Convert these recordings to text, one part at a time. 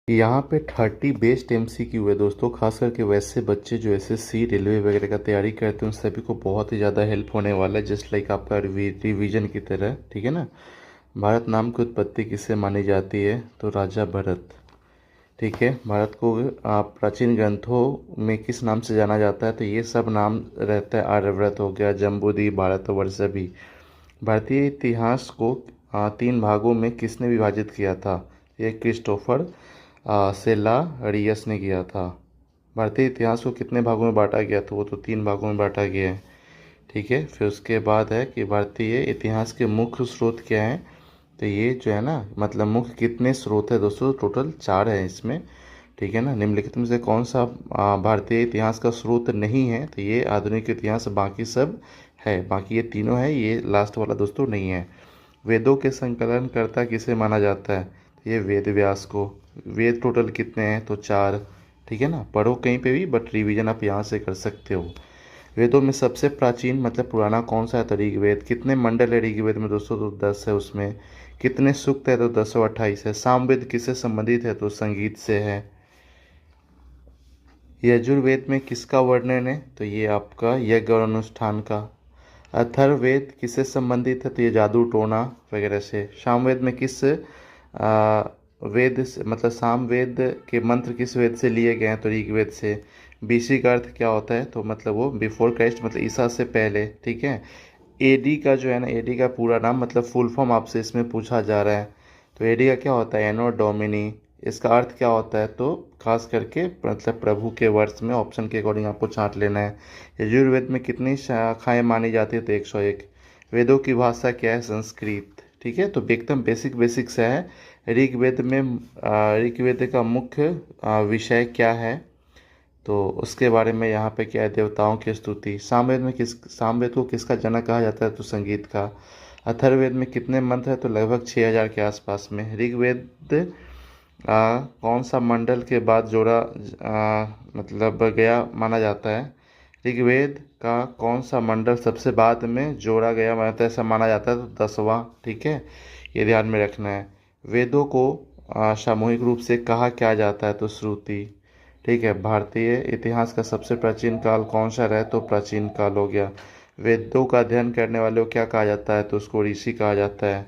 यहाँ पे 30 based MCQ है दोस्तों। खास करके वैसे बच्चे जो SSC रेलवे वगैरह का तैयारी करते हैं उन सभी को बहुत ही ज़्यादा हेल्प होने वाला है, जस्ट लाइक आपका रिवीजन की तरह। ठीक है ना। भारत नाम की उत्पत्ति किससे मानी जाती है? तो राजा भरत। ठीक है। भारत को प्राचीन ग्रंथों में किस नाम से जाना जाता है? तो ये सब नाम रहता है। आर्यभट्ट हो गया, जम्बूद्वीप, भारतवर्ष भी। भारतीय इतिहास को 3 भागों में किसने विभाजित किया था? ये क्रिस्टोफर सेलारियस ने किया था। भारतीय इतिहास को कितने भागों में बांटा गया था? वो तो 3 भागों में बांटा गया है। ठीक है। फिर उसके बाद है कि भारतीय इतिहास के मुख्य स्रोत क्या हैं? तो ये जो है ना, मतलब मुख्य कितने स्रोत है दोस्तों? टोटल 4 है इसमें। ठीक है ना। निम्नलिखित में से कौन सा भारतीय इतिहास का स्रोत नहीं है? तो ये आधुनिक इतिहास, बाकी सब है। बाकी ये तीनों है, ये लास्ट वाला दोस्तों नहीं है। वेदों के संकलनकर्ता किसे माना जाता है? तो ये वेद व्यास को। वेद टोटल कितने हैं? तो 4। ठीक है ना। पढ़ो कहीं पे भी, बट रिवीजन आप यहाँ से कर सकते हो। वेदों में सबसे प्राचीन मतलब पुराना कौन सा है? तो ऋग्वेद। कितने मंडल है ऋग्वेद में दोस्तों? तो 10 है उसमें। कितने सूक्त है? तो 228 है। सामवेद किससे संबंधित है? तो संगीत से है। यजुर्वेद में किसका वर्णन है? तो ये आपका यज्ञ और अनुष्ठान का। अथर्ववेद किससे संबंधित है? तो ये जादू टोना वगैरह से। सामवेद में किस वेद से, मतलब सामवेद के मंत्र किस वेद से लिए गए हैं? तो ऋग्वेद से। BC का अर्थ क्या होता है? तो मतलब वो बिफोर क्राइस्ट, मतलब ईसा से पहले। ठीक है। AD का जो है ना, AD का पूरा नाम मतलब फुल फॉर्म आपसे इसमें पूछा जा रहा है। तो AD का क्या होता है? एनो डोमिनी। इसका अर्थ क्या होता है? तो खास करके मतलब प्रभु के वर्ष में। ऑप्शन के अकॉर्डिंग आपको छांट लेना है। यजुर्वेद में कितनी शाखाएं मानी जाती है? तो 101। वेदों की भाषा क्या है? संस्कृत। ठीक है। तो एकदम बेसिक बेसिक सा है। ऋग्वेद में ऋग्वेद का मुख्य विषय क्या है? तो उसके बारे में यहाँ पे क्या है? देवताओं की स्तुति। सामवेद को किसका जनक कहा जाता है? तो संगीत का। अथर्ववेद में कितने मंत्र है? तो लगभग 6000 के आसपास में। ऋग्वेद कौन सा मंडल के बाद जोड़ा मतलब गया माना जाता है? ऋग्वेद का कौन सा मंडल सबसे बाद में जोड़ा गया मतलब ऐसा माना जाता है? तो 10वां। ठीक है। ये ध्यान में रखना है। वेदों को सामूहिक रूप से कहा क्या जाता है? तो श्रुति। ठीक है। भारतीय इतिहास का सबसे प्राचीन काल कौन सा रहा? तो प्राचीन काल हो गया। वेदों का अध्ययन करने वाले को क्या कहा जाता है? तो उसको ऋषि कहा जाता है।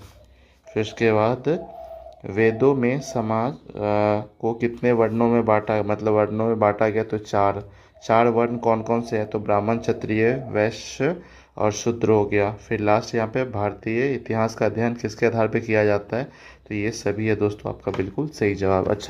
फिर उसके बाद वेदों में समाज को कितने वर्णों में बांटा, मतलब वर्णों में बांटा गया? तो 4। 4 वर्ण कौन कौन से हैं? तो ब्राह्मण, क्षत्रिय, वैश्य और शूद्र हो गया। फिर लास्ट यहाँ पे भारतीय इतिहास का अध्ययन किसके आधार पे किया जाता है? तो ये सभी है दोस्तों आपका बिल्कुल सही जवाब। अच्छा।